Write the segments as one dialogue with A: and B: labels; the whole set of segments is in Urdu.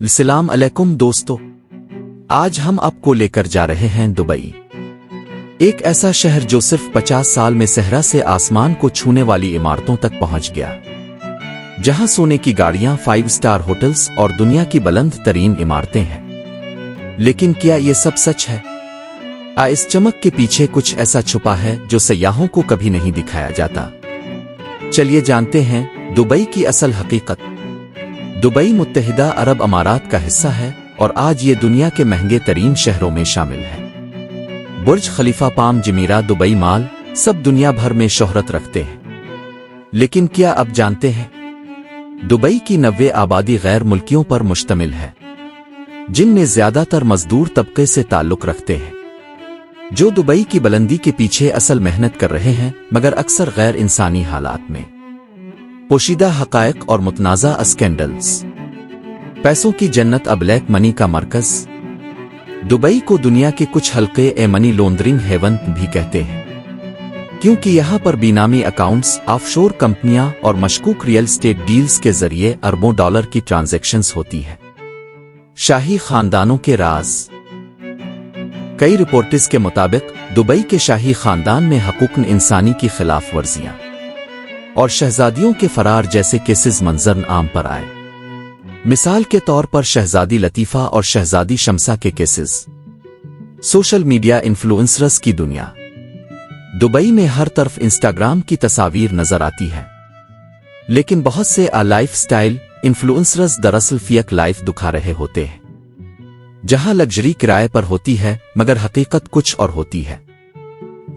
A: السلام علیکم دوستو، آج ہم آپ کو لے کر جا رہے ہیں دبئی، ایک ایسا شہر جو صرف 50 سال میں صحرا سے آسمان کو چھونے والی عمارتوں تک پہنچ گیا، جہاں سونے کی گاڑیاں، 5 سٹار ہوٹلز اور دنیا کی بلند ترین عمارتیں ہیں۔ لیکن کیا یہ سب سچ ہے؟ اس چمک کے پیچھے کچھ ایسا چھپا ہے جو سیاحوں کو کبھی نہیں دکھایا جاتا۔ چلیے جانتے ہیں دبئی کی اصل حقیقت۔ دبئی متحدہ عرب امارات کا حصہ ہے اور آج یہ دنیا کے مہنگے ترین شہروں میں شامل ہے۔ برج خلیفہ، پام جمیرہ، دبئی مال، سب دنیا بھر میں شہرت رکھتے ہیں۔ لیکن کیا اب جانتے ہیں دبئی کی 90% آبادی غیر ملکیوں پر مشتمل ہے، جن میں زیادہ تر مزدور طبقے سے تعلق رکھتے ہیں، جو دبئی کی بلندی کے پیچھے اصل محنت کر رہے ہیں، مگر اکثر غیر انسانی حالات میں۔ پوشیدہ حقائق اور متنازع اسکینڈلز۔ پیسوں کی جنت، اب بلیک منی کا مرکز۔ دبئی کو دنیا کے کچھ حلقے منی لانڈرنگ ہیون بھی کہتے ہیں، کیونکہ یہاں پر بینامی اکاؤنٹس، آف شور کمپنیاں اور مشکوک ریئل اسٹیٹ ڈیلز کے ذریعے اربوں ڈالر کی ٹرانزیکشنز ہوتی ہیں۔ شاہی خاندانوں کے راز۔ کئی رپورٹز کے مطابق دبئی کے شاہی خاندان میں حقوق انسانی کی خلاف ورزیاں اور شہزادیوں کے فرار جیسے کیسز منظر عام پر آئے۔ مثال کے طور پر شہزادی لطیفہ اور شہزادی شمسہ کے کیسز۔ سوشل میڈیا انفلوئنسرز کی دنیا۔ دبئی میں ہر طرف انسٹاگرام کی تصاویر نظر آتی ہے، لیکن بہت سے لائف سٹائل انفلوئنسرز دراصل فیک لائف دکھا رہے ہوتے ہیں، جہاں لگژری کرائے پر ہوتی ہے مگر حقیقت کچھ اور ہوتی ہے۔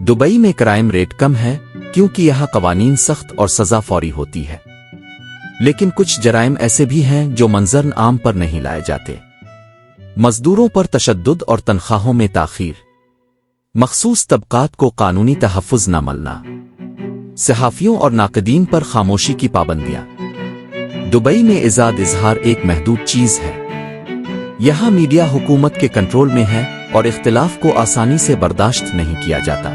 A: دبئی میں کرائم ریٹ کم ہے کیونکہ یہاں قوانین سخت اور سزا فوری ہوتی ہے، لیکن کچھ جرائم ایسے بھی ہیں جو منظر عام پر نہیں لائے جاتے۔ مزدوروں پر تشدد اور تنخواہوں میں تاخیر، مخصوص طبقات کو قانونی تحفظ نہ ملنا، صحافیوں اور ناقدین پر خاموشی کی پابندیاں۔ دبئی میں آزاد اظہار ایک محدود چیز ہے، یہاں میڈیا حکومت کے کنٹرول میں ہے اور اختلاف کو آسانی سے برداشت نہیں کیا جاتا۔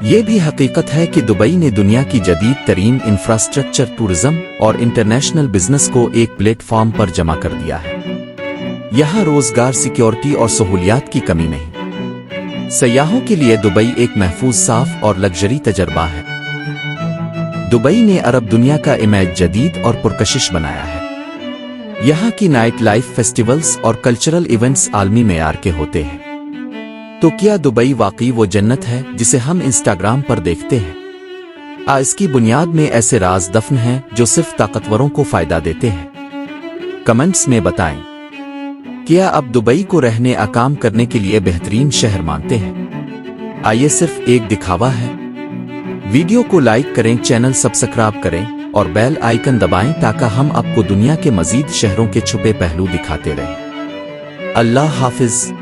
A: یہ بھی حقیقت ہے کہ دبئی نے دنیا کی جدید ترین انفراسٹرکچر، ٹورزم اور انٹرنیشنل بزنس کو ایک پلیٹ فارم پر جمع کر دیا ہے۔ یہاں روزگار، سیکیورٹی اور سہولیات کی کمی نہیں۔ سیاحوں کے لیے دبئی ایک محفوظ، صاف اور لگژری تجربہ ہے۔ دبئی نے عرب دنیا کا امیج جدید اور پرکشش بنایا ہے۔ یہاں کی نائٹ لائف، فیسٹیولز اور کلچرل ایونٹس عالمی معیار کے ہوتے ہیں۔ تو کیا دبئی واقعی وہ جنت ہے جسے ہم انسٹاگرام پر دیکھتے ہیں؟ اس کی بنیاد میں ایسے راز دفن ہیں جو صرف طاقتوروں کو فائدہ دیتے ہیں؟ کمنٹس میں بتائیں۔ کیا اب دبئی کو رہنے، کام کرنے کے لیے بہترین شہر مانتے ہیں؟ یہ صرف ایک دکھاوا ہے؟ ویڈیو کو لائک کریں، چینل سبسکرائب کریں اور بیل آئیکن دبائیں تاکہ ہم آپ کو دنیا کے مزید شہروں کے چھپے پہلو دکھاتے رہیں۔ اللہ حافظ۔